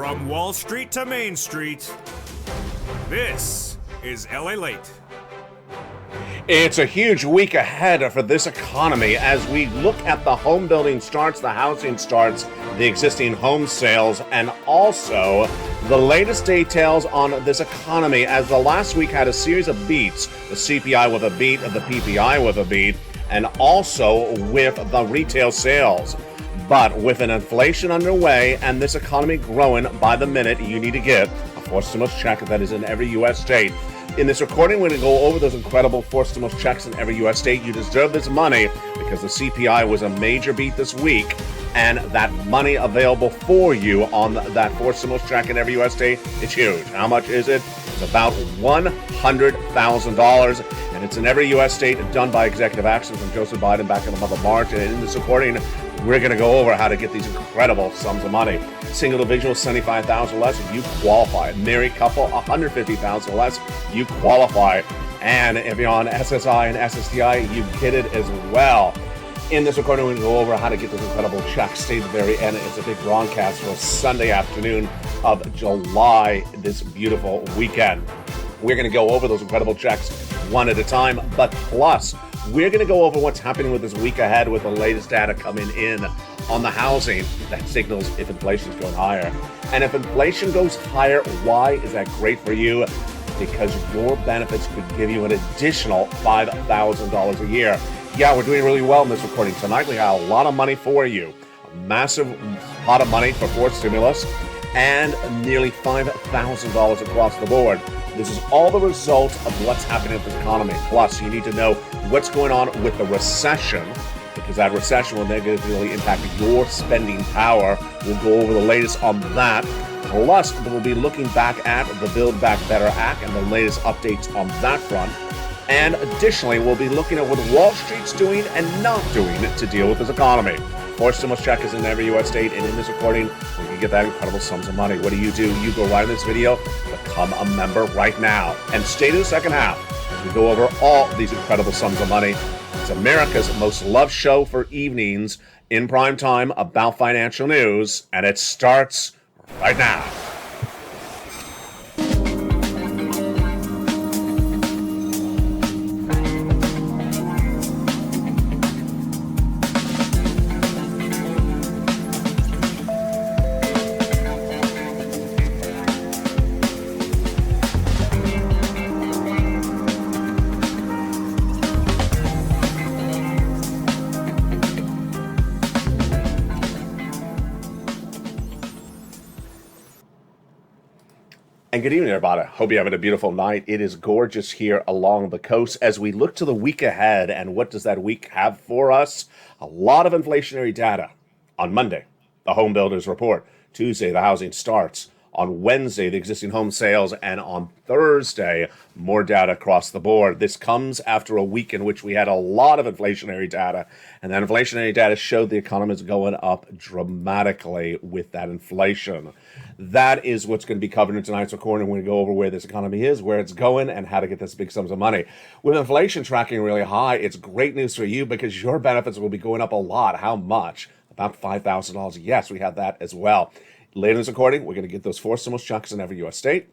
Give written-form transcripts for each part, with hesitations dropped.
From Wall Street to Main Street, this is LALATE. It's a huge week ahead for this economy as we look at the home building starts, the housing starts, the existing home sales, and also the latest details on this economy as the last week had a series of beats, the CPI with a beat, the PPI with a beat, and also with the retail sales. But with an inflation underway and this economy growing by the minute, you need to get a forced stimulus check that is in every U.S. state. In this recording, we're going to go over those incredible forced stimulus checks in every U.S. state. You deserve this money because the CPI was a major beat this week, and that money available for you on that forced stimulus check in every U.S. state is huge. How much is it? It's about $100,000, and it's in every U.S. state done by executive action from Joseph Biden back in the month of March. And in this recording, we're going to go over how to get these incredible sums of money. Single individual, $75,000 or less, you qualify. Married couple, $150,000 or less, you qualify. And if you're on SSI and SSDI, you get it as well. In this recording, we're going to go over how to get those incredible checks. Stay at the very end. It's a big broadcast for Sunday afternoon of July, this beautiful weekend. We're going to go over those incredible checks one at a time, but plus, we're going to go over what's happening with this week ahead with the latest data coming in on the housing that signals if inflation is going higher. And if inflation goes higher, why is that great for you? Because your benefits could give you an additional $5,000 a year. Yeah, we're doing really well in this recording tonight. We got a lot of money for you. A massive pot of money for forced stimulus and nearly $5,000 across the board. This is all the result of what's happening with the economy. Plus, you need to know what's going on with the recession, because that recession will negatively impact your spending power. We'll go over the latest on that. Plus, we'll be looking back at the Build Back Better Act and the latest updates on that front. And additionally, we'll be looking at what Wall Street's doing and not doing to deal with this economy. Forced stimulus check is in every U.S. state, and in this recording, we can get that incredible sums of money. What do? You go right in this video, become a member right now, and stay to the second half as we go over all these incredible sums of money. It's America's most loved show for evenings in prime time about financial news, and it starts right now. And good evening, everybody. Hope you're having a beautiful night. It is gorgeous here along the coast as we look to the week ahead. And what does that week have for us? A lot of inflationary data. On Monday, the home builders report. Tuesday, the housing starts. On Wednesday, the existing home sales. And on Thursday, more data across the board. This comes after a week in which we had a lot of inflationary data. And that inflationary data showed the economy is going up dramatically with that inflation. That is what's going to be covered in tonight's recording. We're going to go over where this economy is, where it's going, and how to get this big sums of money. With inflation tracking really high, it's great news for you because your benefits will be going up a lot. How much? About $5,000. Yes, we have that as well. Later in this recording, we're going to get those forced stimulus checks in every U.S. state.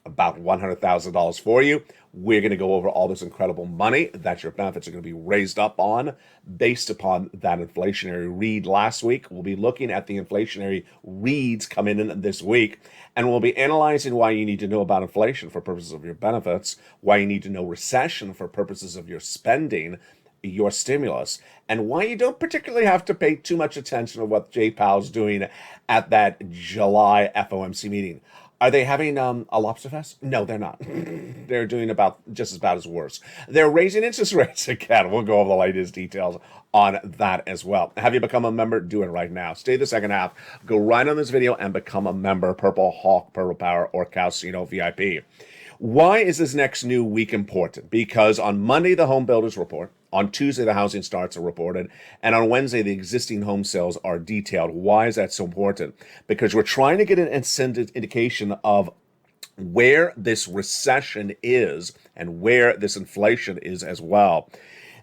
About $100,000 for you. We're going to go over all this incredible money that your benefits are going to be raised up on based upon that inflationary read last week. We'll be looking at the inflationary reads coming in this week, and we'll be analyzing why you need to know about inflation for purposes of your benefits, why you need to know recession for purposes of your spending, your stimulus, and why you don't particularly have to pay too much attention to what Jay Powell's doing at that July FOMC meeting. Are they having a lobster fest? No, they're not. They're doing about just as bad as worse. They're raising interest rates again. We'll go over the latest details on that as well. Have you become a member? Do it right now. Stay the second half. Go right on this video and become a member. Purple Hawk, Purple Power, or Casino VIP. Why is this next new week important? Because on Monday, the home builders report. On Tuesday, the housing starts are reported. And on Wednesday, the existing home sales are detailed. Why is that so important? Because we're trying to get an indication of where this recession is and where this inflation is as well.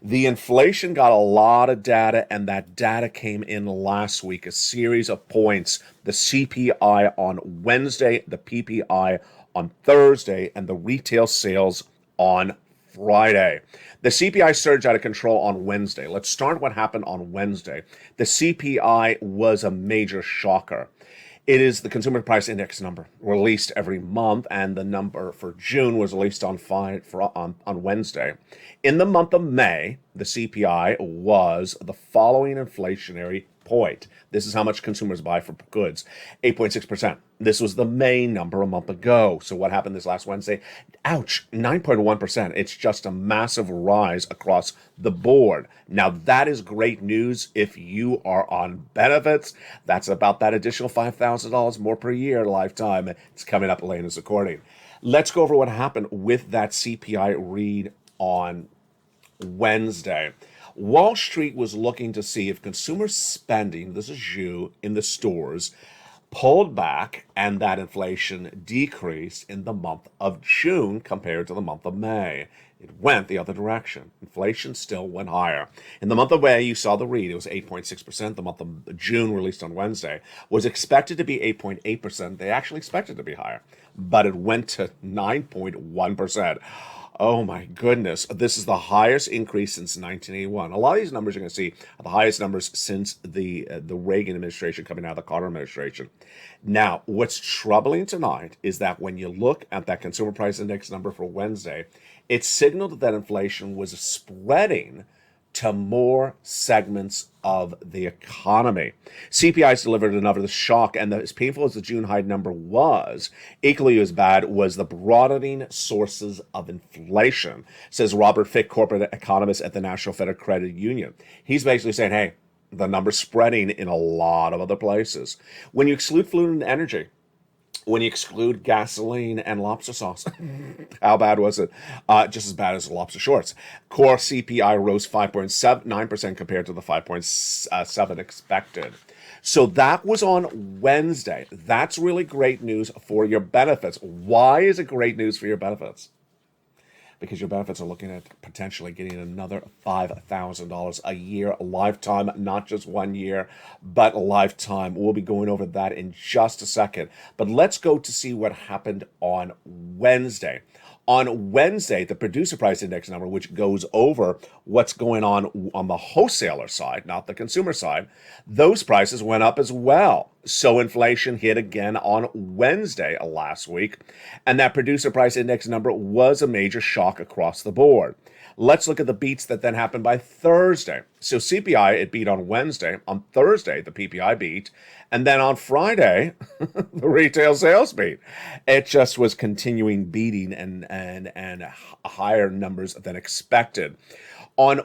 The inflation got a lot of data, and that data came in last week, a series of points. The CPI on Wednesday, the PPI on Thursday, and the retail sales on Friday. The CPI surged out of control on Wednesday. Let's start what happened on Wednesday. The CPI was a major shocker. It is the Consumer Price Index number released every month, and the number for June was released on Wednesday. In the month of May, the CPI was the following inflationary point. This is how much consumers buy for goods, 8.6%. This was the May number a month ago. So what happened this last Wednesday? Ouch, 9.1%. It's just a massive rise across the board. Now, that is great news if you are on benefits. That's about that additional $5,000 more per year lifetime. It's coming up later in this recording. Let's go over what happened with that CPI read on Wednesday. Wall Street was looking to see if consumer spending, this is you, in the stores, pulled back and that inflation decreased in the month of June compared to the month of May. It went the other direction. Inflation still went higher. In the month of May, you saw the read. It was 8.6%. The month of June, released on Wednesday, was expected to be 8.8%. They actually expected to be higher, but it went to 9.1%. Oh my goodness. This is the highest increase since 1981. A lot of these numbers you're going to see are the highest numbers since the Reagan administration coming out of the Carter administration. Now, what's troubling tonight is that when you look at that consumer price index number for Wednesday, it signaled that inflation was spreading to more segments of the economy. CPI's delivered another shock, and as painful as the June high number was, equally as bad was the broadening sources of inflation, says Robert Fick, corporate economist at the National Federal Credit Union. He's basically saying, hey, the number's spreading in a lot of other places. When you exclude food and energy, when you exclude gasoline and lobster sauce, how bad was it? Just as bad as lobster shorts. Core CPI rose 5.9% compared to the 5.7 expected. So that was on Wednesday. That's really great news for your benefits. Why is it great news for your benefits? Because your benefits are looking at potentially getting another $5,000 a year, a lifetime, not just 1 year, but a lifetime. We'll be going over that in just a second. But let's go to see what happened on Wednesday. On Wednesday, the producer price index number, which goes over what's going on the wholesaler side, not the consumer side, those prices went up as well. So inflation hit again on Wednesday last week, and that producer price index number was a major shock across the board. Let's look at the beats that then happened by Thursday. So CPI, it beat on Wednesday. On Thursday, the PPI beat. And then on Friday, the retail sales beat. It just was continuing beating and higher numbers than expected. On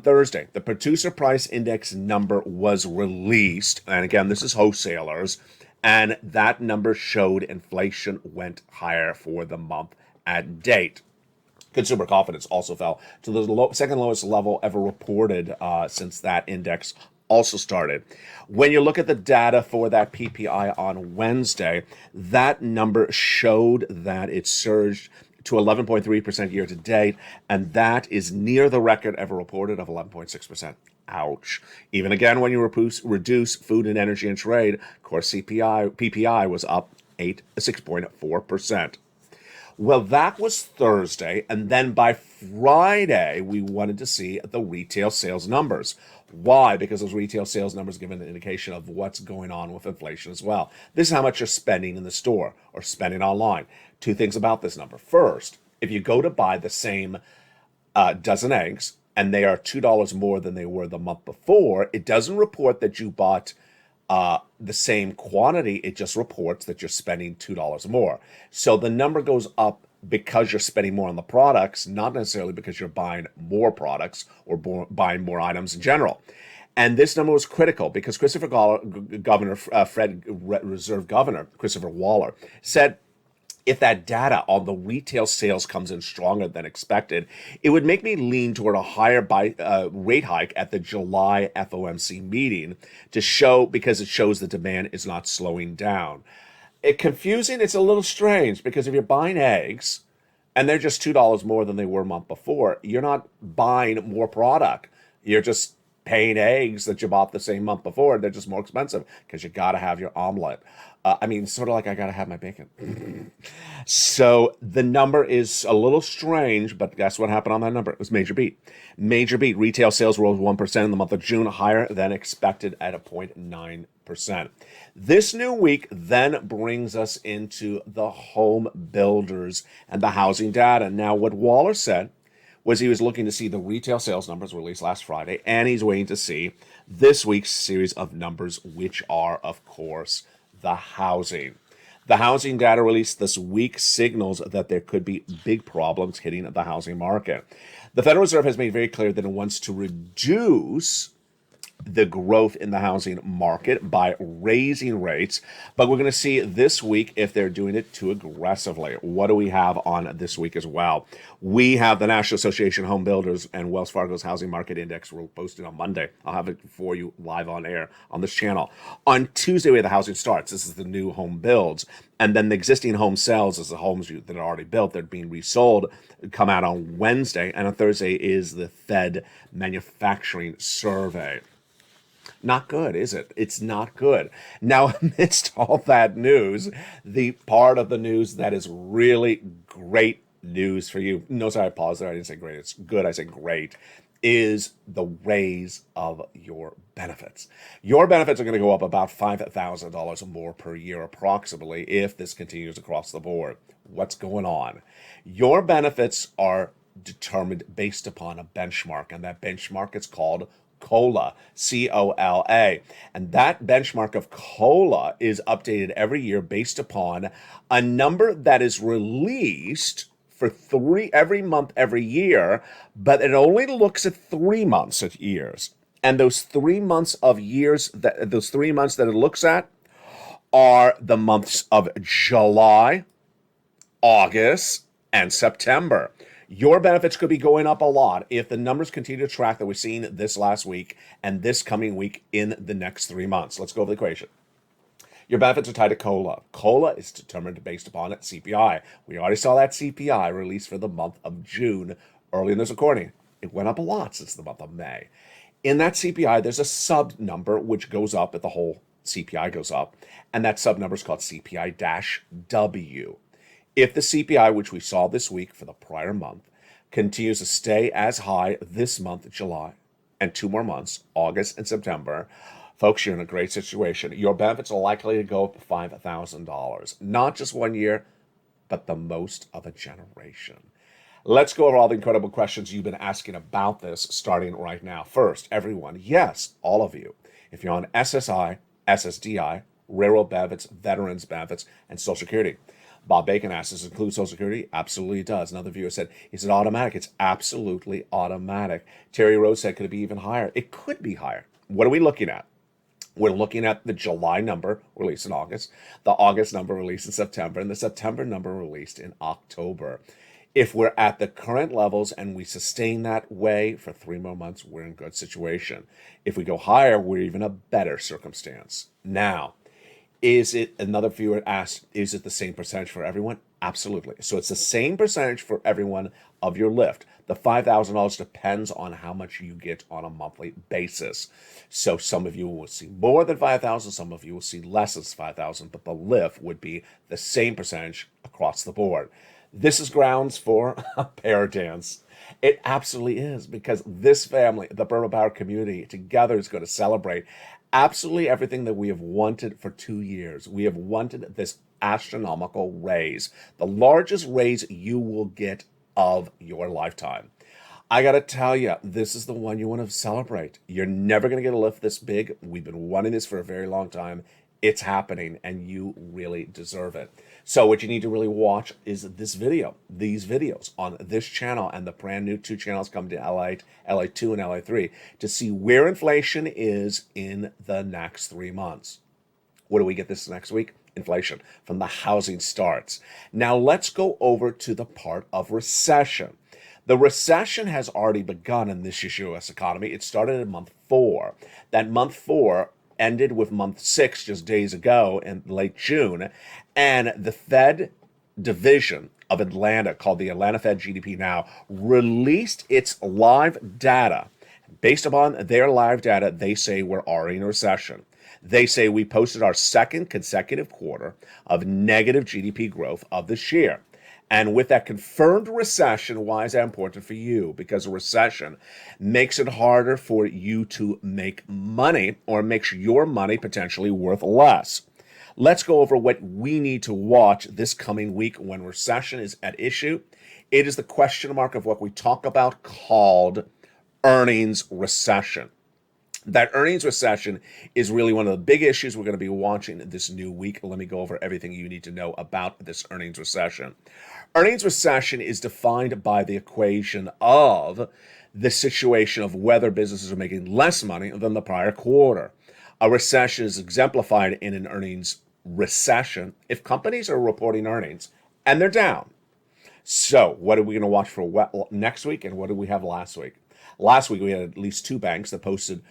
Thursday, the producer price index number was released. And again, this is wholesalers. And that number showed inflation went higher for the month at date. Consumer confidence also fell to the second lowest level ever reported since that index also started. When you look at the data for that PPI on Wednesday, that number showed that it surged to 11.3% year to date, and that is near the record ever reported of 11.6%. Ouch. Even again, when you reduce food and energy and trade, of course, PPI was up 6.4%. Well, that was Thursday, and then by Friday, we wanted to see the retail sales numbers. Why? Because those retail sales numbers give an indication of what's going on with inflation as well. This is how much you're spending in the store or spending online. Two things about this number. First, if you go to buy the same dozen eggs, and they are $2 more than they were the month before, it doesn't report that you bought the same quantity. It just reports that you're spending $2 more. So the number goes up because you're spending more on the products, not necessarily because you're buying more products or buying more items in general. And this number was critical because Fed Reserve Governor Christopher Waller said, if that data on the retail sales comes in stronger than expected, it would make me lean toward a higher rate hike at the July FOMC meeting because it shows the demand is not slowing down. It's confusing. It's a little strange because if you're buying eggs, and they're just $2 more than they were a month before, you're not buying more product. You're just paying eggs that you bought the same month before. They're just more expensive because you got to have your omelet. Sort of like I got to have my bacon. So the number is a little strange, but guess what happened on that number? It was major beat. Major beat. Retail sales rose 1% in the month of June, higher than expected at a 0.9%. This new week then brings us into the home builders and the housing data. Now, what Waller said was he was looking to see the retail sales numbers released last Friday, and he's waiting to see this week's series of numbers, which are, of course, the housing. The housing data released this week signals that there could be big problems hitting the housing market. The Federal Reserve has made very clear that it wants to reduce the growth in the housing market by raising rates, but we're going to see this week if they're doing it too aggressively. What do we have on this week as well? We have the National Association of Home Builders and Wells Fargo's Housing Market Index will posted on Monday. I'll have it for you live on air on this channel. On Tuesday, we have the housing starts. This is the new home builds. And then the existing home sales is the homes that are already built. They're being resold, come out on Wednesday. And on Thursday is the Fed manufacturing survey. Not good, is it? It's not good. Now, amidst all that news, the part of the news that is really great news for you, notice I paused there, I didn't say great, it's good, I said great, is the raise of your benefits. Your benefits are going to go up about $5,000 more per year approximately if this continues across the board. What's going on? Your benefits are determined based upon a benchmark, and that benchmark is called COLA, C-O-L-A. And that benchmark of COLA is updated every year based upon a number that is released for every month, every year, but it only looks at 3 months of years. And those 3 months of years, those 3 months that it looks at are the months of July, August, and September. Your benefits could be going up a lot if the numbers continue to track that we've seen this last week and this coming week in the next 3 months. Let's go over the equation. Your benefits are tied to COLA. COLA is determined based upon CPI. We already saw that CPI released for the month of June early in this recording. It went up a lot since the month of May. In that CPI, there's a sub number which goes up if the whole CPI goes up, and that sub number is called CPI-W. If the CPI, which we saw this week for the prior month, continues to stay as high this month, July, and 2 more months, August and September, folks, you're in a great situation. Your benefits are likely to go up $5,000. Not just 1 year, but the most of a generation. Let's go over all the incredible questions you've been asking about this starting right now. First, everyone, yes, all of you, if you're on SSI, SSDI, railroad benefits, veterans benefits, and Social Security. Bob Bacon asked, does it include Social Security? Absolutely it does. Another viewer said, is it automatic? It's absolutely automatic. Terry Rose said, could it be even higher? It could be higher. What are we looking at? We're looking at the July number released in August, the August number released in September, and the September number released in October. If we're at the current levels and we sustain that way for 3 more months, we're in good situation. If we go higher, we're even a better circumstance. Now, is it, another viewer asked, is it the same percentage for everyone? Absolutely. So it's the same percentage for everyone of your lift. The $5,000 depends on how much you get on a monthly basis. So some of you will see more than 5,000, some of you will see less than 5,000, but the lift would be the same percentage across the board. This is grounds for a pair dance. It absolutely is, because this family, the Burma Power community, together is going to celebrate absolutely everything that we have wanted for 2 years. We have wanted this astronomical raise, the largest raise you will get of your lifetime. I got to tell you, this is the one you want to celebrate. You're never going to get a lift this big. We've been wanting this for a very long time. It's happening, and you really deserve it. So what you need to really watch is this video, these videos on this channel and the brand new 2 channels coming to LA2 and LA3 to see where inflation is in the next 3 months. What do we get this next week? Inflation from the housing starts. Now let's go over to the part of recession. The recession has already begun in this U.S. economy. It started in month 4. That month 4 ended with month 6 just days ago in late June, and the Fed division of Atlanta, called the Atlanta Fed GDP Now, released its live data. Based upon their live data, they say we're already in a recession. They say we posted our second consecutive quarter of negative GDP growth of this year. And with that confirmed recession, why is that important for you? Because a recession makes it harder for you to make money, or makes your money potentially worth less. Let's go over what we need to watch this coming week when recession is at issue. It is the question mark of what we talk about called earnings recession. That earnings recession is really one of the big issues we're going to be watching this new week. Let me go over everything you need to know about this earnings recession. Earnings recession is defined by the equation of the situation of whether businesses are making less money than the prior quarter. A recession is exemplified in an earnings recession if companies are reporting earnings and they're down. So what are we going to watch for next week, and what did we have last week? Last week we had at least two banks that posted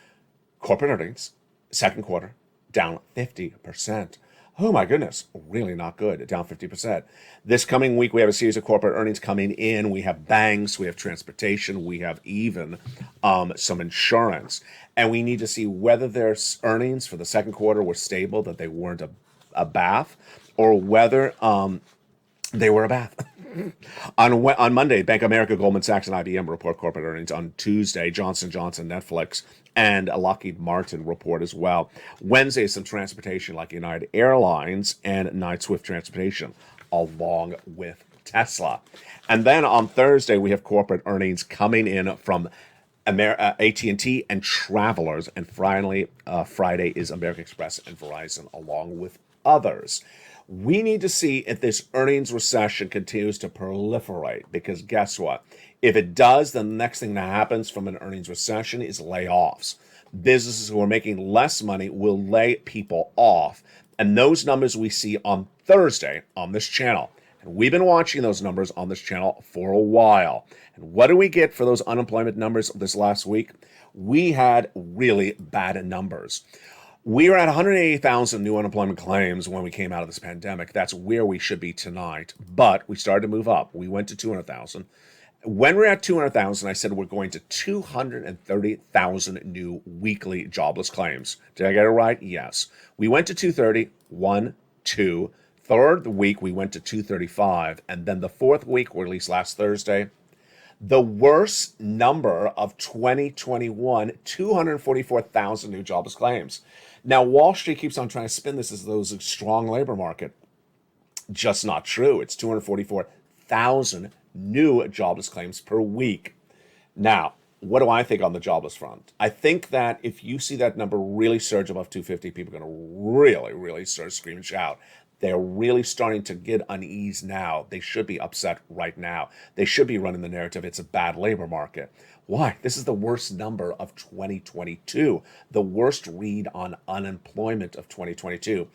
corporate earnings, second quarter, down 50%. Oh my goodness, really not good, down 50%. This coming week, we have a series of corporate earnings coming in. We have banks, we have transportation, we have even some insurance. And we need to see whether their earnings for the second quarter were stable, that they weren't a bath, or whether they were a bath. On Monday, Bank of America, Goldman Sachs, and IBM report corporate earnings. On Tuesday, Johnson & Johnson, Netflix, and Lockheed Martin report as well. Wednesday, some transportation like United Airlines and Knight-Swift Transportation, along with Tesla. And then on Thursday, we have corporate earnings coming in from AT&T and Travelers. And finally, Friday is American Express and Verizon, along with others. We need to see if this earnings recession continues to proliferate, because guess what? If it does, then the next thing that happens from an earnings recession is layoffs. Businesses who are making less money will lay people off. And those numbers we see on Thursday on this channel. And we've been watching those numbers on this channel for a while. And what do we get for those unemployment numbers this last week? We had really bad numbers. We are at 180,000 new unemployment claims when we came out of this pandemic. That's where we should be tonight. But we started to move up. We went to 200,000. When we're at 200,000, I said we're going to 230,000 new weekly jobless claims. Did I get it right? Yes. We went to 230, 1, 2. Third week, we went to 235. And then the fourth week, or at least last Thursday, the worst number of 2021, 244,000 new jobless claims. Now, Wall Street keeps on trying to spin this as though it's a strong labor market. Just not true. It's 244,000 new jobless claims per week. Now, what do I think on the jobless front? I think that if you see that number really surge above 250, people are going to really start scream and shout. They're really starting to get unease now. They should be upset right now. They should be running the narrative it's a bad labor market. Why? This is the worst number of 2022, the worst read on unemployment of 2022.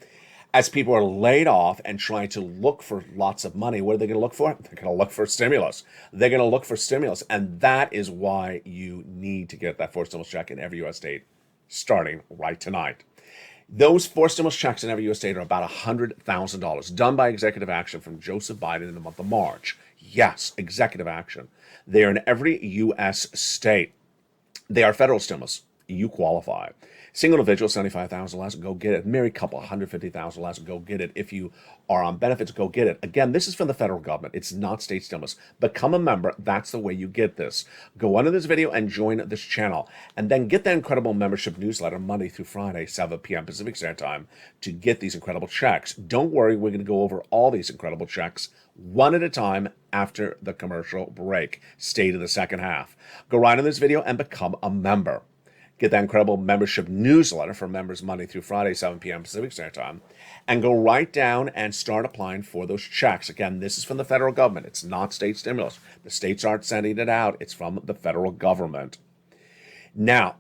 As people are laid off and trying to look for lots of money, what are they going to look for? They're going to look for stimulus. They're going to look for stimulus. And that is why you need to get that forced stimulus check in every U.S. state starting right tonight. Those forced stimulus checks in every U.S. state are about $100,000, done by executive action from Joseph Biden in the month of March. Yes, executive action. They are in every U.S. state. They are federal stimulus. You qualify. Single individual, $75,000 less, go get it. Married couple, $150,000 less, go get it. If you are on benefits, go get it. Again, this is from the federal government. It's not state stimulus. Become a member. That's the way you get this. Go under this video and join this channel. And then get that incredible membership newsletter Monday through Friday, 7 p.m. Pacific Standard Time, to get these incredible checks. Don't worry, we're going to go over all these incredible checks one at a time after the commercial break. Stay to the second half. Go right in this video and become a member. Get that incredible membership newsletter for members Monday through Friday, 7 p.m. Pacific Standard Time, and go right down and start applying for those checks. Again, this is from the federal government. It's not state stimulus. The states aren't sending it out. It's from the federal government. Now,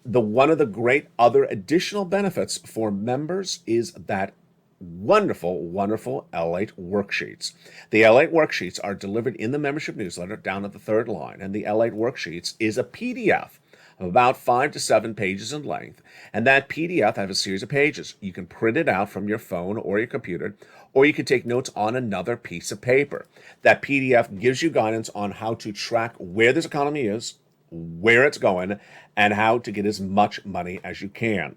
one of the great other additional benefits for members is that wonderful LALATE worksheets. The LALATE worksheets are delivered in the membership newsletter down at the third line, and the LALATE worksheets is a PDF of about 5 to 7 pages in length. And that PDF has a series of pages. You can print it out from your phone or your computer, or you can take notes on another piece of paper. That PDF gives you guidance on how to track where this economy is, where it's going, and how to get as much money as you can.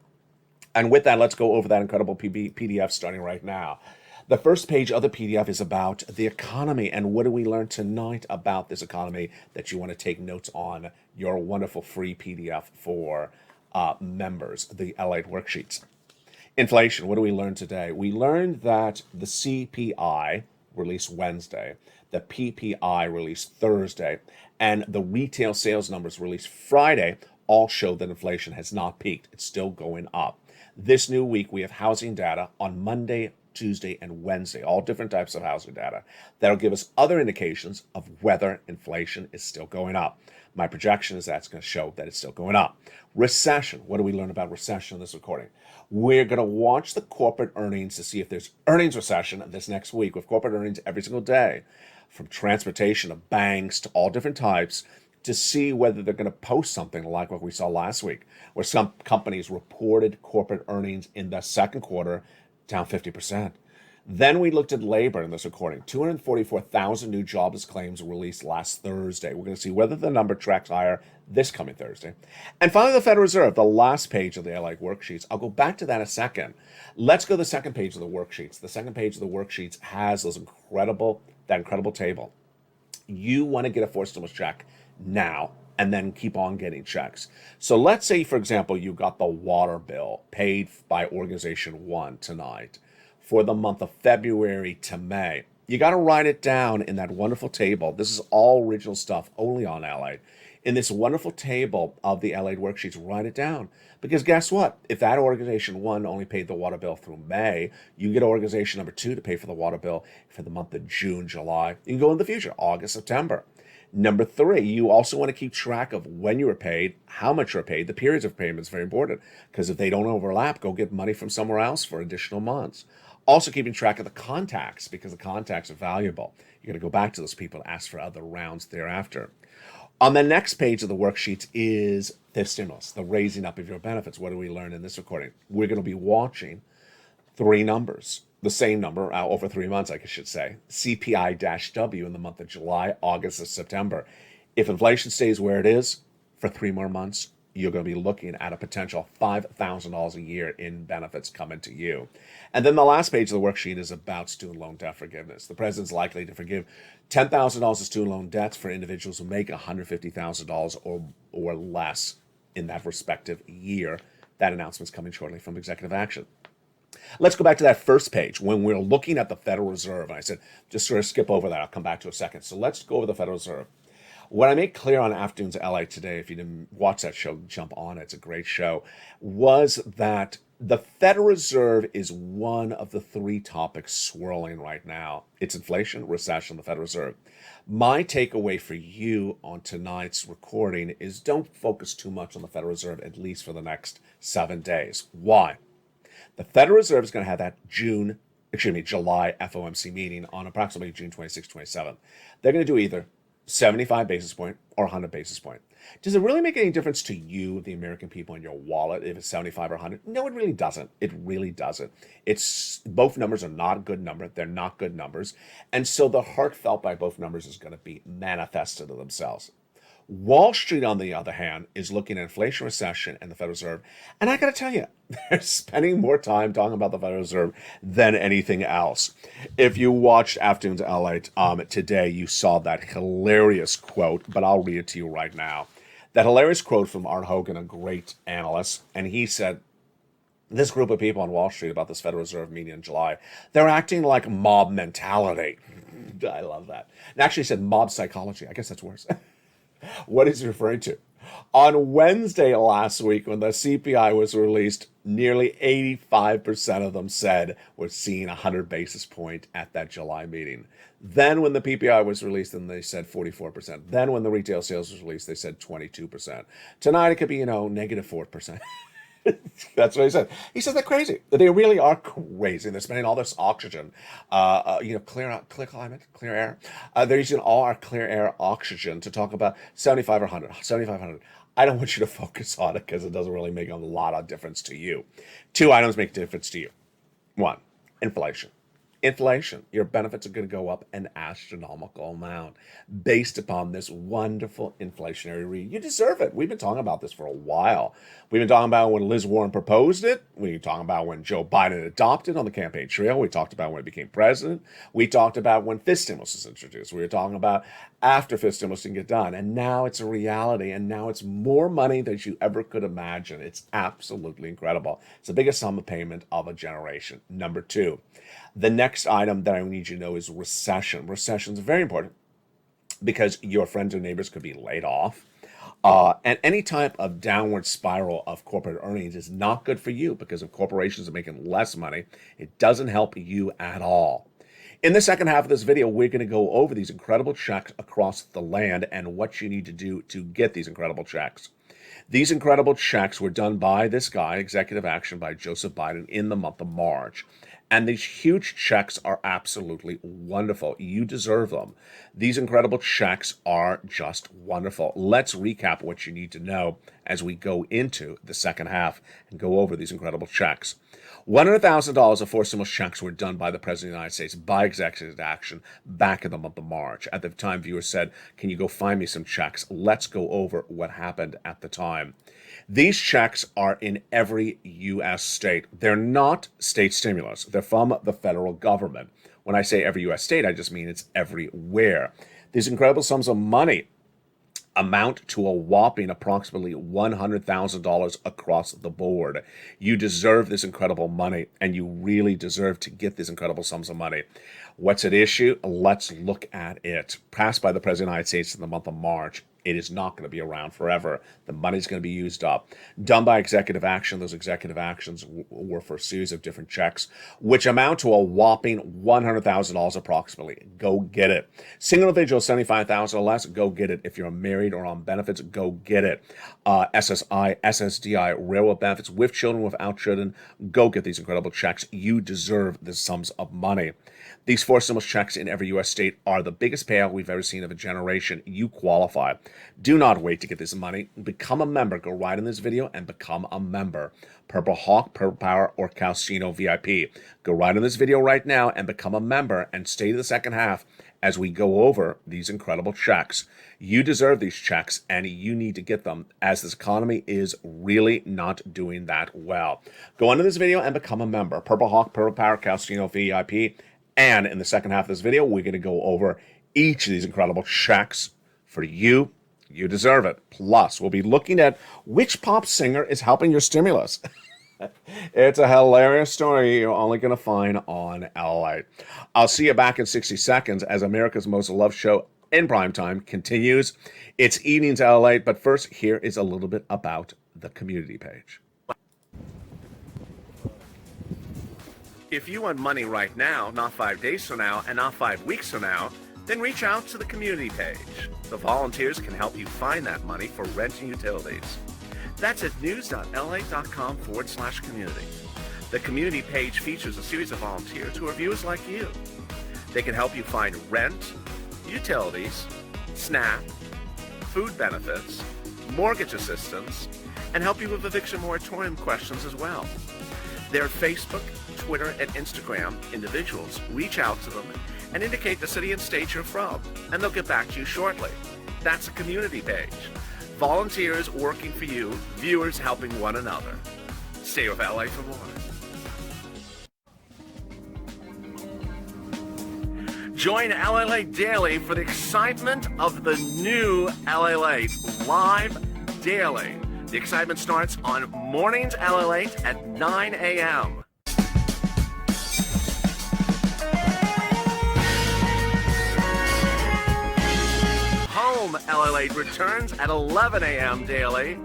And with that, let's go over that incredible PDF starting right now. The first page of the PDF is about the economy and what do we learn tonight about this economy that you want to take notes on your wonderful free PDF for members, the LALATE worksheets. Inflation, what do we learn today? We learned that the CPI released Wednesday, the PPI released Thursday, and the retail sales numbers released Friday all show that inflation has not peaked. It's still going up. This new week, we have housing data on Monday, Tuesday, and Wednesday, all different types of housing data that'll give us other indications of whether inflation is still going up. My projection is that's going to show that it's still going up. Recession. What do we learn about recession in this recording? We're going to watch the corporate earnings to see if there's earnings recession this next week with corporate earnings every single day, from transportation to banks to all different types, to see whether they're going to post something like what we saw last week, where some companies reported corporate earnings in the second quarter down 50%. Then we looked at labor in this recording. 244,000 new jobless claims released last Thursday. We're going to see whether the number tracks higher this coming Thursday. And finally, the Federal Reserve, the last page of the LALATE worksheets. I'll go back to that in a second. Let's go to the second page of the worksheets. The second page of the worksheets has that incredible table. You want to get a forced stimulus check now and then keep on getting checks. So let's say, for example, you got the water bill paid by Organization 1 tonight for the month of February to May. You got to write it down in that wonderful table. This is all original stuff, only on LALATE. In this wonderful table of the LALATE worksheets, write it down. Because guess what? If that Organization 1 only paid the water bill through May, you get Organization number 2 to pay for the water bill for the month of June, July. You can go in the future, August, September. Number 3, you also want to keep track of when you were paid, how much you were paid. The periods of payment is very important because if they don't overlap, go get money from somewhere else for additional months. Also keeping track of the contacts because the contacts are valuable. You're going to go back to those people and ask for other rounds thereafter. On the next page of the worksheet is the stimulus, the raising up of your benefits. What do we learn in this recording? We're going to be watching 3 numbers. The same number over 3 months, I should say. CPI-W in the month of July, August, and September. If inflation stays where it is for 3 more months, you're going to be looking at a potential $5,000 a year in benefits coming to you. And then the last page of the worksheet is about student loan debt forgiveness. The president's likely to forgive $10,000 of student loan debts for individuals who make $150,000 or less in that respective year. That announcement's coming shortly from executive action. Let's go back to that first page when we're looking at the Federal Reserve. And I said, just sort of skip over that. I'll come back to it in a second. So let's go over the Federal Reserve. What I made clear on Afternoons LA today, if you didn't watch that show, jump on it. It's a great show, was that the Federal Reserve is one of the 3 topics swirling right now. It's inflation, recession, the Federal Reserve. My takeaway for you on tonight's recording is don't focus too much on the Federal Reserve, at least for the next 7 days. Why? The Federal Reserve is going to have that July FOMC meeting on approximately June 26, 27. They're going to do either 75 basis point or 100 basis point. Does it really make any difference to you, the American people, in your wallet if it's 75 or 100? No, it really doesn't. It really doesn't. It's both numbers are not a good number. They're not good numbers. And so the heartfelt by both numbers is going to be manifested to themselves. Wall Street, on the other hand, is looking at inflation, recession, and the Federal Reserve. And I got to tell you, they're spending more time talking about the Federal Reserve than anything else. If you watched Afternoons LA today, you saw that hilarious quote, but I'll read it to you right now. That hilarious quote from Art Hogan, a great analyst, and he said, this group of people on Wall Street about this Federal Reserve meeting in July, they're acting like mob mentality. I love that. And actually he said mob psychology. I guess that's worse. What is he referring to? On Wednesday last week, when the CPI was released, nearly 85% of them said we're seeing 100 basis point at that July meeting. Then when the PPI was released, then they said 44%. Then when the retail sales was released, they said 22%. Tonight it could be, negative 4%. That's what he said. He said they're crazy. They really are crazy. They're spending all this oxygen, clear climate, clear air. They're using all our clear air oxygen to talk about 75 or 100, 75, 100. I don't want you to focus on it because it doesn't really make a lot of difference to you. Two items make a difference to you. One, inflation. Inflation, your benefits are going to go up an astronomical amount based upon this wonderful inflationary read. You deserve it. We've been talking about this for a while. We've been talking about when Liz Warren proposed it. We've been talking about when Joe Biden adopted it on the campaign trail. We talked about when he became president. We talked about when fist stimulus was introduced. We were talking about after fist stimulus didn't get done. And now it's a reality. And now it's more money than you ever could imagine. It's absolutely incredible. It's the biggest sum of payment of a generation. Number two, the next item that I need you to know is recession. Recession is very important because your friends or neighbors could be laid off. And any type of downward spiral of corporate earnings is not good for you because if corporations are making less money, it doesn't help you at all. In the second half of this video, we're going to go over these incredible checks across the land and what you need to do to get these incredible checks. These incredible checks were done by this guy, executive action by Joseph Biden in the month of March. And these huge checks are absolutely wonderful. You deserve them. These incredible checks are just wonderful. Let's recap what you need to know as we go into the second half and go over these incredible checks. $100,000 of four stimulus checks were done by the President of the United States by executive action back in the month of March. At the time, viewers said, can you go find me some checks? Let's go over what happened at the time. These checks are in every U.S. state. They're not state stimulus. They're from the federal government. When I say every U.S. state, I just mean it's everywhere. These incredible sums of money amount to a whopping approximately $100,000 across the board. You deserve this incredible money, and you really deserve to get these incredible sums of money. What's at issue? Let's look at it. Passed by the President of the United States in the month of March. It is not going to be around forever. The money's going to be used up. Done by executive action. Those executive actions were for a series of different checks, which amount to a whopping $100,000 approximately. Go get it. Single individual, $75,000 or less, go get it. If you're married or on benefits, go get it. SSI, SSDI, railroad benefits with children, without children, go get these incredible checks. You deserve the sums of money. These four stimulus checks in every U.S. state are the biggest payout we've ever seen of a generation. You qualify. Do not wait to get this money. Become a member. Go right in this video and become a member. Purple Hawk, Purple Power, or Calcino VIP. Go right in this video right now and become a member and stay to the second half as we go over these incredible checks. You deserve these checks and you need to get them as this economy is really not doing that well. Go into this video and become a member. Purple Hawk, Purple Power, Calcino VIP. And in the second half of this video, we're going to go over each of these incredible checks for you. You deserve it. Plus, we'll be looking at which pop singer is helping your stimulus. It's a hilarious story you're only going to find on LALATE. I'll see you back in 60 seconds as America's Most Loved Show in primetime continues. It's evenings at LALATE, but first, here is a little bit about the community page. If you want money right now, not 5 days from now, and not 5 weeks from now, then reach out to the community page. The volunteers can help you find that money for rent and utilities. That's at news.la.com/community. The community page features a series of volunteers who are viewers like you. They can help you find rent, utilities, SNAP, food benefits, mortgage assistance, and help you with eviction moratorium questions as well. Their Facebook, Twitter, and Instagram individuals reach out to them and indicate the city and state you're from, and they'll get back to you shortly. That's a community page. Volunteers working for you, viewers helping one another. Stay with LA for more. Join LALATE Daily for the excitement of the new LALATE live daily. The excitement starts on mornings LALATE at 9 a.m. Home LALATE returns at 11 a.m. daily.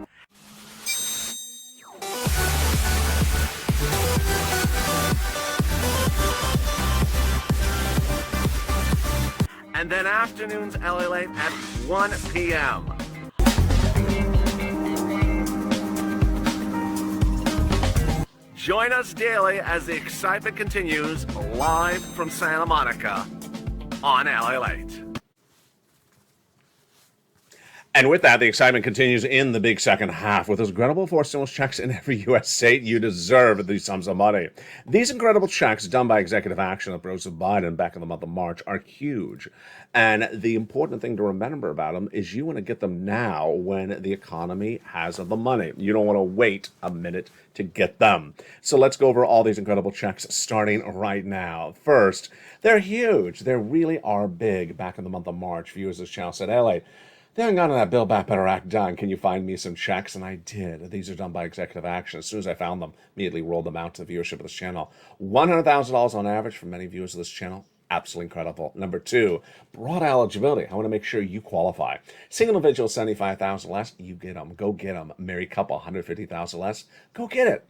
And then afternoons LALATE at 1 p.m. Join us daily as the excitement continues live from Santa Monica on LALATE. And with that, the excitement continues in the big second half. With those incredible four stimulus checks in every U.S. state, you deserve these sums of money. These incredible checks done by executive action of President Biden back in the month of March are huge. And the important thing to remember about them is you want to get them now when the economy has the money. You don't want to wait a minute to get them. So let's go over all these incredible checks starting right now. First, they're huge. They really are big. Back in the month of March, viewers of this channel said, LA, they haven't gotten that Build Back Better Act done. Can you find me some checks? And I did. These are done by executive action. As soon as I found them, immediately rolled them out to the viewership of this channel. $100,000 on average for many viewers of this channel. Absolutely incredible. Number two, broad eligibility. I want to make sure you qualify. Single individual, 75,000 less, you get them. Go get them. Married couple, 150,000 less, go get it.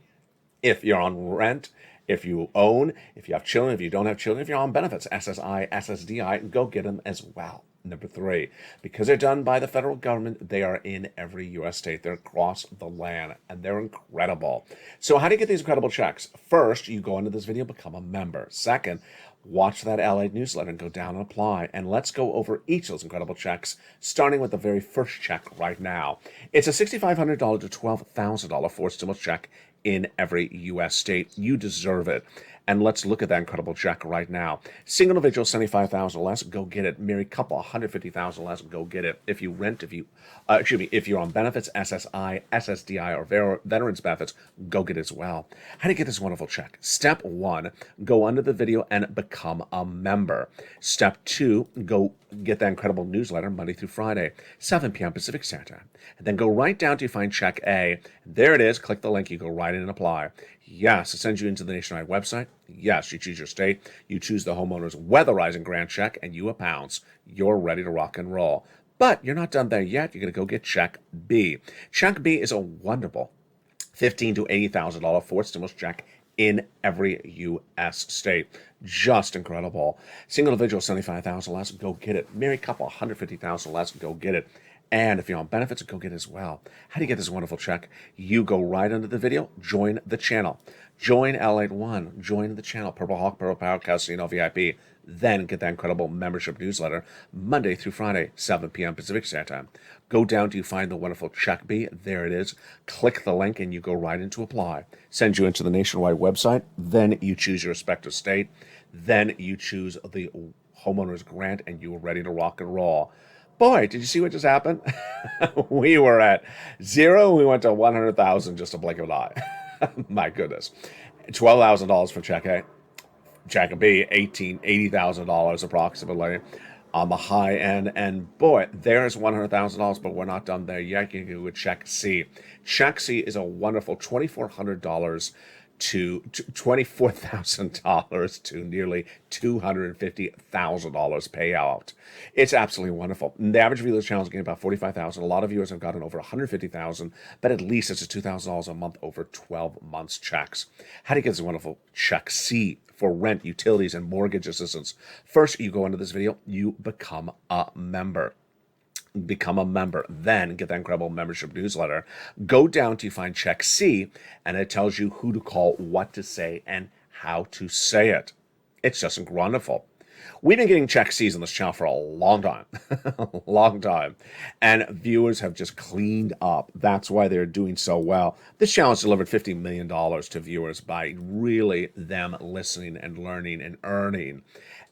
If you're on rent, if you own, if you have children, if you don't have children, if you're on benefits, SSI, SSDI, go get them as well. Number three, because they're done by the federal government, they are in every U.S. state. They're across the land, and they're incredible. So how do you get these incredible checks? First, you go into this video, become a member. Second, watch that LA newsletter and go down and apply. And let's go over each of those incredible checks, starting with the very first check right now. It's a $6,500 to $12,000 forced stimulus check in every U.S. state. You deserve it. And let's look at that incredible check right now. Single individual, 75,000 less, go get it. Married couple, 150,000 less, go get it. If you rent, if you're on benefits, SSI, SSDI, or veterans benefits, go get it as well. How do you get this wonderful check? Step one, go under the video and become a member. Step two, go get that incredible newsletter Monday through Friday, 7 p.m. Pacific Standard Time. And then go right down to find check A. There it is. Click the link. You go right in and apply. Yes, it sends you into the nationwide website. Yes, you choose your state. You choose the homeowner's weatherizing grant check, and you a pounce. You're ready to rock and roll. But you're not done there yet. You're going to go get check B. Check B is a wonderful $15,000 to $80,000 forced stimulus check in every U.S. state. Just incredible. Single individual, 75,000 less, go get it. Married couple, 150,000 less, go get it. And if you're on benefits, go get it as well. How do you get this wonderful check? You go right under the video, join the channel. Join LALATE One, join the channel, Purple Hawk, Purple Power, Casino VIP. Then get that incredible membership newsletter Monday through Friday, 7 p.m. Pacific Standard Time. Go down to find the wonderful check B. There it is. Click the link and you go right into apply. Send you into the nationwide website. Then you choose your respective state. Then you choose the homeowner's grant and you are ready to rock and roll. Boy, did you see what just happened? We were at 0. We went to 100,000 just a blink of an eye. My goodness. $12,000 for check A. Check B, $80,000 approximately on the high end. And boy, there's $100,000, but we're not done there yet. You can do a check C. Check C is a wonderful $2,400 to $24,000 to nearly $250,000 payout. It's absolutely wonderful. The average viewer of this channel is getting about 45,000. A lot of viewers have gotten over 150,000, but at least it's a $2,000 a month over 12 months checks. How do you get this wonderful check C for rent, utilities, and mortgage assistance? First, you go into this video, you become a member. Become a member, then get that incredible membership newsletter. Go down to find check C, and it tells you who to call, what to say, and how to say it. It's just wonderful. We've been getting check C's on this channel for a long time, long time, and viewers have just cleaned up. That's why they're doing so well. This channel has delivered $50 million to viewers by really them listening and learning and earning.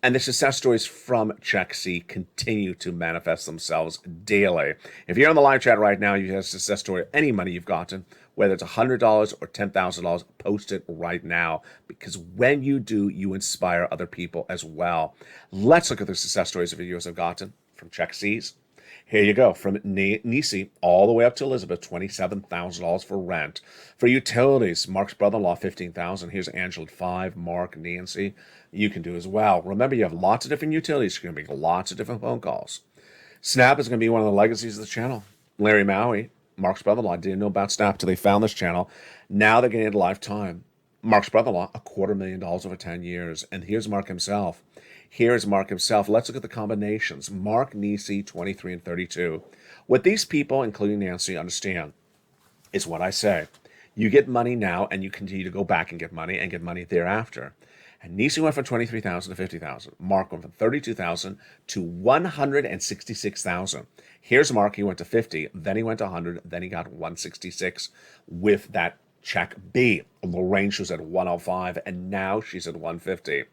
And the success stories from Check C continue to manifest themselves daily. If you're on the live chat right now, you have a success story of any money you've gotten, whether it's $100 or $10,000, post it right now. Because when you do, you inspire other people as well. Let's look at the success stories of viewers have gotten from Check C's. Here you go, from Nisi all the way up to Elizabeth, $27,000 for rent. For utilities, Mark's brother-in-law, $15,000. Here's Angela, 5, Mark, Nancy. You can do as well. Remember, you have lots of different utilities. You're going to make lots of different phone calls. Snap is going to be one of the legacies of the channel. Larry Maui, Mark's brother-in-law, didn't know about Snap until they found this channel. Now they're getting it lifetime. Mark's brother-in-law, $250,000 over 10 years. And here's Mark himself. Here's Mark himself. Let's look at the combinations. Mark, Nisi, 23 and 32. What these people, including Nancy, understand is what I say. You get money now and you continue to go back and get money thereafter. And Nisi went from 23,000 to 50,000. Mark went from 32,000 to 166,000. Here's Mark. He went to 50, then he went to 100, then he got 166 with that check B. Lorraine, she was at 105, and now she's at 150.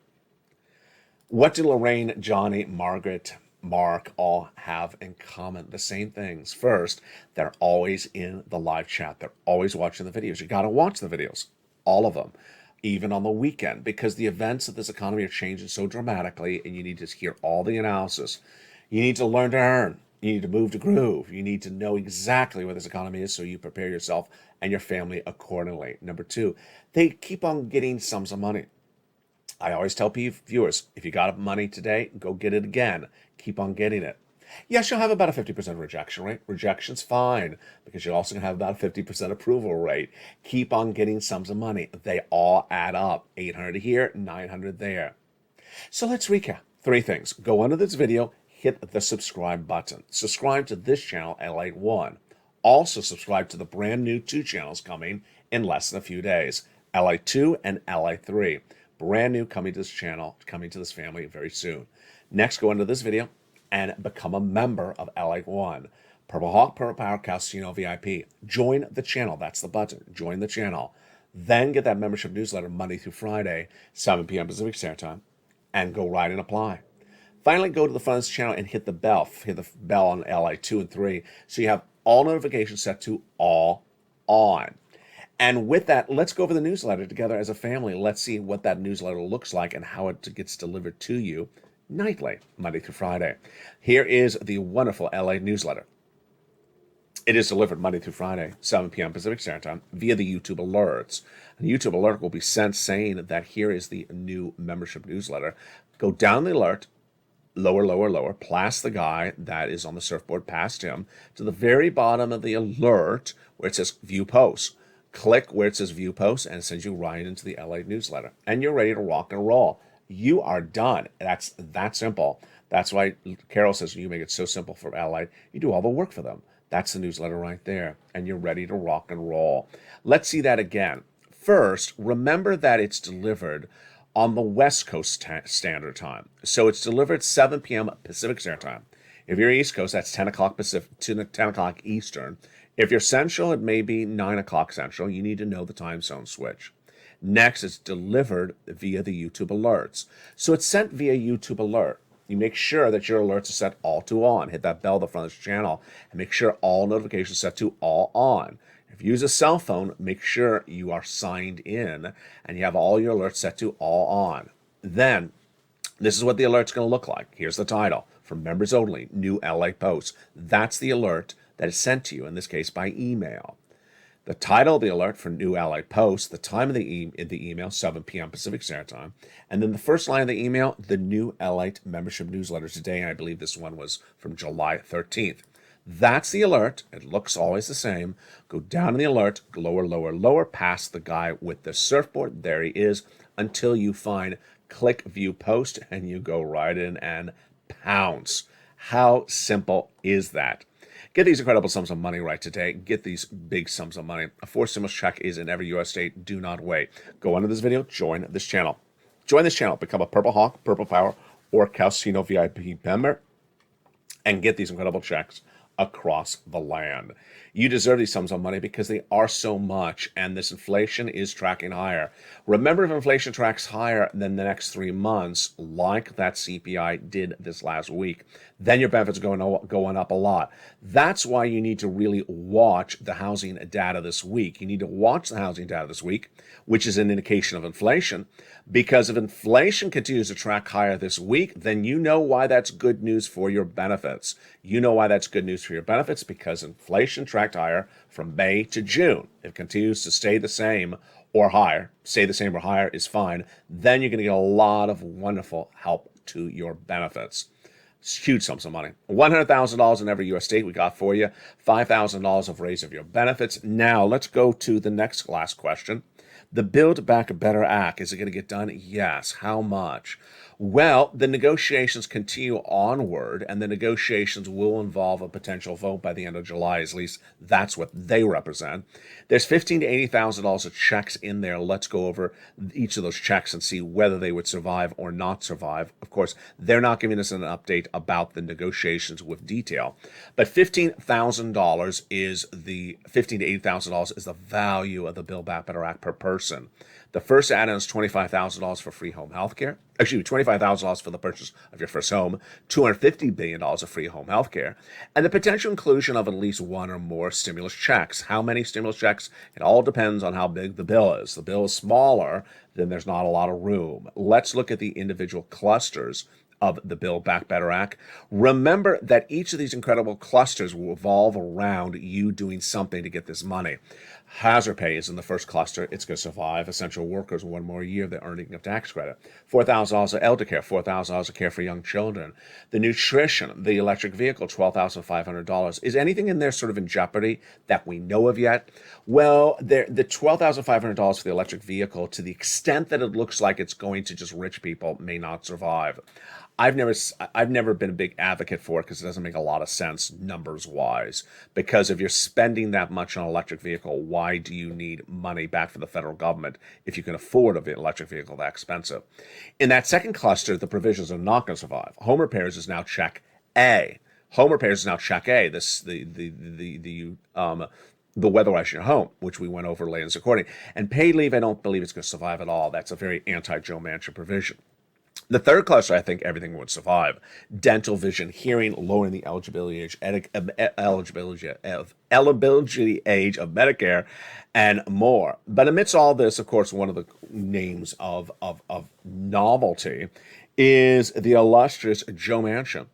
What do Lorraine, Johnny, Margaret, Mark all have in common? The same things. First, they're always in the live chat. They're always watching the videos. You got to watch the videos, all of them, even on the weekend, because the events of this economy are changing so dramatically, and you need to hear all the analysis. You need to learn to earn. You need to move to groove. You need to know exactly where this economy is so you prepare yourself and your family accordingly. Number two, they keep on getting sums of money. I always tell viewers, if you got money today, go get it again. Keep on getting it. Yes, you'll have about a 50% rejection rate. Rejection's fine, because you're also going to have about a 50% approval rate. Keep on getting sums of money. They all add up. 800 here, 900 there. So let's recap. 3 things. Go under this video, hit the subscribe button. Subscribe to this channel, LALATE 1. Also subscribe to the brand new 2 channels coming in less than a few days. LALATE 2 and LALATE 3. Brand new coming to this channel, coming to this family very soon. Next, go into this video and become a member of LALATE 1. Purple Hawk, Purple Power, Casino VIP. Join the channel. That's the button. Join the channel. Then get that membership newsletter Monday through Friday, 7 p.m. Pacific Standard Time, and go right and apply. Finally, go to the front of this channel and hit the bell. Hit the bell on LALATE 2 and 3 so you have all notifications set to all on. And with that, let's go over the newsletter together as a family. Let's see what that newsletter looks like and how it gets delivered to you nightly, Monday through Friday. Here is the wonderful LA newsletter. It is delivered Monday through Friday, 7 p.m. Pacific Standard Time, via the YouTube alerts. A YouTube alert will be sent saying that here is the new membership newsletter. Go down the alert, lower, lower, lower, past the guy that is on the surfboard, past him, to the very bottom of the alert where it says View Posts. Click where it says View Posts, and it sends you right into the LA newsletter. And you're ready to rock and roll. You are done. That's that simple. That's why Carol says you make it so simple for LA. You do all the work for them. That's the newsletter right there. And you're ready to rock and roll. Let's see that again. First, remember that it's delivered on the West Coast Standard Time. So it's delivered 7 p.m. Pacific Standard Time. If you're East Coast, that's 10 o'clock Pacific to 10 o'clock Eastern. If you're Central, it may be 9 o'clock Central. You need to know the time zone switch. Next, it's delivered via the YouTube alerts. So it's sent via YouTube alert. You make sure that your alerts are set all to on. Hit that bell at the front of this channel and make sure all notifications are set to all on. If you use a cell phone, make sure you are signed in and you have all your alerts set to all on. Then, this is what the alert's going to look like. Here's the title. For members only, new LA posts. That's the alert that is sent to you, in this case by email. The title of the alert for new LA posts, the time of the email, 7 p.m. Pacific Standard Time, and then the first line of the email, the new LALATE membership newsletter today. I believe this one was from July 13th. That's the alert. It looks always the same. Go down in the alert, lower, lower, lower, past the guy with the surfboard. There he is, until you find click View Post, and you go right in and pounce. How simple is that? Get these incredible sums of money right today. Get these big sums of money. A 4 stimulus check is in every U.S. state. Do not wait. Go under this video. Join this channel. Join this channel. Become a Purple Hawk, Purple Power, or Casino VIP member and get these incredible checks across the land. You deserve these sums of money because they are so much, and this inflation is tracking higher. Remember, if inflation tracks higher than the next 3 months, like that CPI did this last week, then your benefits are going up a lot. That's why you need to really watch the housing data this week. You need to watch the housing data this week, which is an indication of inflation, because if inflation continues to track higher this week, then you know why that's good news for your benefits. You know why that's good news for your benefits, because inflation tracked higher from May to June. If it continues to stay the same or higher, stay the same or higher is fine, then you're going to get a lot of wonderful help to your benefits. It's huge sums of money. $100,000 in every U.S. state we got for you. $5,000 of raise of your benefits. Now, let's go to the last question. The Build Back Better Act, is it going to get done? Yes. How much? Well, the negotiations continue onward, and the negotiations will involve a potential vote by the end of July. At least that's what they represent. There's $15,000 to $80,000 of checks in there. Let's go over each of those checks and see whether they would survive or not survive. Of course, they're not giving us an update about the negotiations with detail, but $15,000 is the $15,000 to $80,000 is the value of the Build Back Better Act per person. The first add-on is $25,000 for free home health care. Excuse me, $25,000 for the purchase of your first home, $250 billion of free home health care, and the potential inclusion of at least one or more stimulus checks. How many stimulus checks? It all depends on how big the bill is. The bill is smaller, then there's not a lot of room. Let's look at the individual clusters of the Build Back Better Act. Remember that each of these incredible clusters will revolve around you doing something to get this money. Hazard pay is in the first cluster. It's going to survive. Essential workers, one more year, they're earning a tax credit. $4,000 of elder care, $4,000 of care for young children. The nutrition, the electric vehicle, $12,500. Is anything in there sort of in jeopardy that we know of yet? Well, the $12,500 for the electric vehicle, to the extent that it looks like it's going to just rich people, may not survive. I've never been a big advocate for it because it doesn't make a lot of sense numbers wise. Because if you're spending that much on an electric vehicle, why do you need money back from the federal government if you can afford an electric vehicle that expensive? In that second cluster, the provisions are not going to survive. Home repairs is now check A. Home repairs is now check A. The weatherizing your home, which we went over later in this recording. And paid leave, I don't believe it's going to survive at all. That's a very anti-Joe Manchin provision. The third cluster, I think everything would survive. Dental, vision, hearing, lowering the eligibility age of Medicare, and more. But amidst all this, of course, one of the names of novelty is the illustrious Joe Manchin.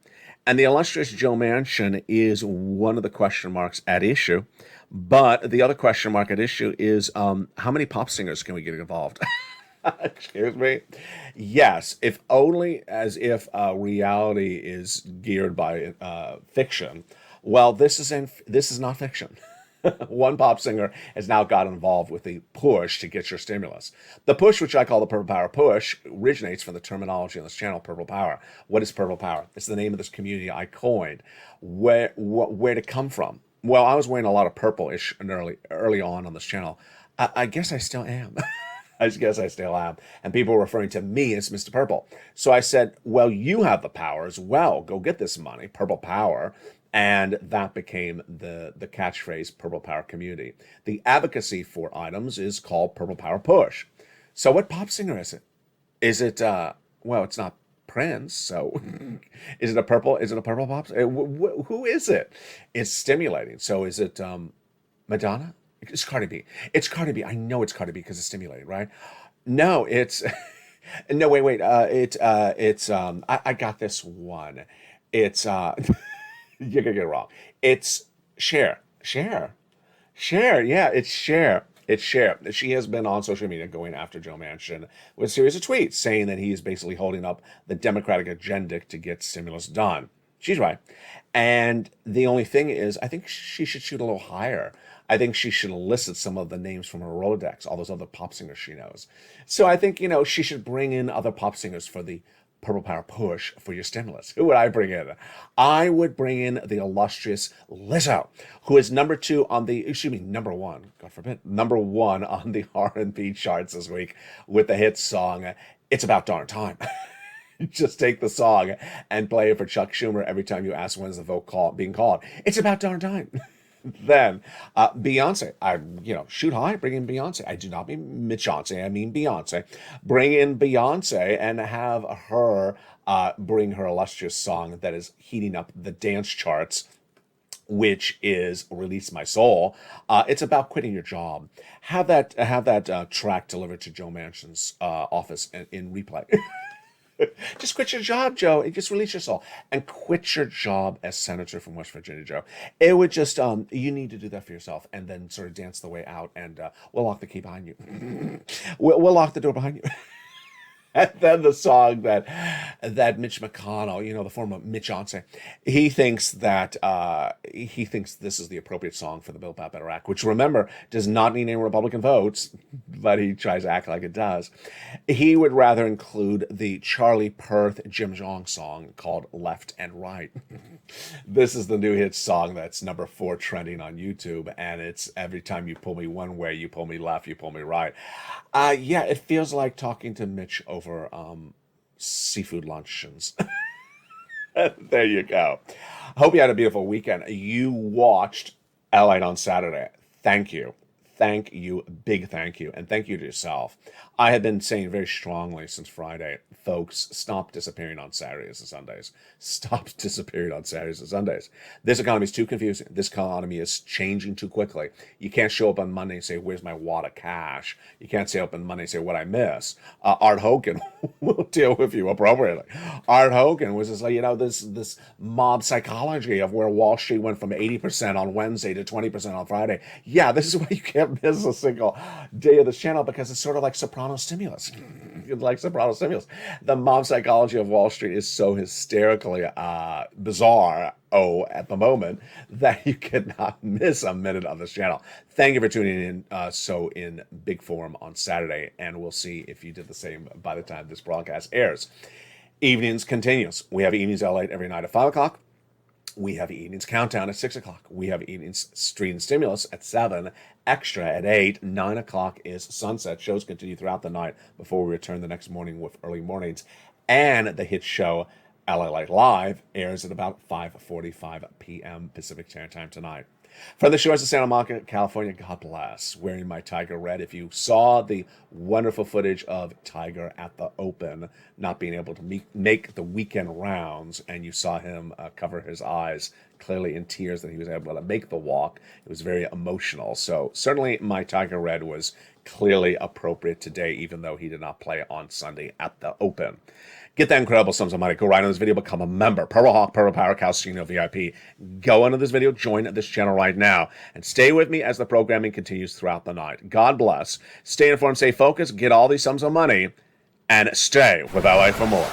And the illustrious Joe Manchin is one of the question marks at issue. But the other question mark at issue is how many pop singers can we get involved? Excuse me. Yes, if only as if reality is geared by fiction. Well, this is not fiction. One pop singer has now got involved with the push to get your stimulus. The push, which I call the Purple Power push, originates from the terminology on this channel, Purple Power. What is Purple Power? It's the name of this community I coined. Where to come from? Well, I was wearing a lot of purple-ish early on this channel. I guess I still am. I guess I still am. And people were referring to me as Mr. Purple. So I said, well, you have the power as well. Go get this money, Purple Power. And that became the catchphrase, Purple Power Community. The advocacy for items is called Purple Power Push. So what pop singer is it? Is it, well, it's not Prince, so is it a purple pop? Who is it? It's stimulating. So is it Madonna? It's Cardi B. It's Cardi B. I know it's Cardi B because it's stimulating, right? No, it's no. Wait. I got this one. It's you're gonna get it wrong. It's Cher. Yeah, it's Cher. It's Cher. She has been on social media going after Joe Manchin with a series of tweets saying that he is basically holding up the Democratic agenda to get stimulus done. She's right. And the only thing is, I think she should shoot a little higher. I think she should elicit some of the names from her Rolodex, all those other pop singers she knows. So I think, she should bring in other pop singers for the Purple Power push for your stimulus. Who would I bring in? I would bring in the illustrious Lizzo, who is number one, God forbid, number one on the R&B charts this week with the hit song, It's About Darn Time. Just take the song and play it for Chuck Schumer every time you ask when's the vote being called. It's about darn time. Then Beyonce, shoot high, bring in Beyonce. I do not mean Mitchonce, I mean Beyonce. Bring in Beyonce and have her bring her illustrious song that is heating up the dance charts, which is Release My Soul. It's about quitting your job. Have that track delivered to Joe Manchin's office in replay. Just quit your job, Joe, and just release your soul. And quit your job as senator from West Virginia, Joe. It would just, you need to do that for yourself and then sort of dance the way out, and we'll lock the key behind you. we'll lock the door behind you. And then the song that Mitch McConnell, the former Mitchonce, he thinks this is the appropriate song for the Build Back Better Act, which, remember, does not need any Republican votes. but he tries to act like it does. He would rather include the Charlie Puth Jim Jong song called Left and Right. This is the new hit song that's number 4 trending on YouTube, and it's every time you pull me one way, you pull me left, you pull me right. Yeah, it feels like talking to Mitch over seafood luncheons. There you go. Hope you had a beautiful weekend. You watched LALATE on Saturday. Thank you. Thank you. Big thank you. And thank you to yourself. I have been saying very strongly since Friday, folks, stop disappearing on Saturdays and Sundays. Stop disappearing on Saturdays and Sundays. This economy is too confusing. This economy is changing too quickly. You can't show up on Monday and say, where's my wad of cash? You can't show up on Monday and say, what I miss. Art Hogan will deal with you appropriately. Art Hogan was just like, this mob psychology of where Wall Street went from 80% on Wednesday to 20% on Friday. Yeah, this is why you can't miss a single day of this channel, because it's sort of like soprano stimulus. Like soprano stimulus. The mob psychology of Wall Street is so hysterically bizarre at the moment that you cannot miss a minute of this channel. Thank you for tuning in so in big form on Saturday, and we'll see if you did the same by the time this broadcast airs. Evenings continues. We have Evenings LALATE every night at 5 o'clock. We have Evenings Countdown at 6 o'clock. We have Evenings Street and Stimulus at 7. Extra at 8. 9 o'clock is Sunset. Shows continue throughout the night before we return the next morning with early mornings. And the hit show, LALATE Live, airs at about 5:45 p.m. Pacific Standard Time tonight. From the shores of Santa Monica, California, God bless. Wearing my Tiger red. If you saw the wonderful footage of Tiger at the Open, not being able to make the weekend rounds, and you saw him cover his eyes, clearly in tears that he was able to make the walk, it was very emotional. So certainly my Tiger red was clearly appropriate today, even though he did not play on Sunday at the Open. Get that incredible sums of money. Go right on this video, become a member. Purple Hawk, Purple Power, Calcino VIP. Go into this video, join this channel right now, and stay with me as the programming continues throughout the night. God bless. Stay informed, stay focused, get all these sums of money, and stay with LA for more.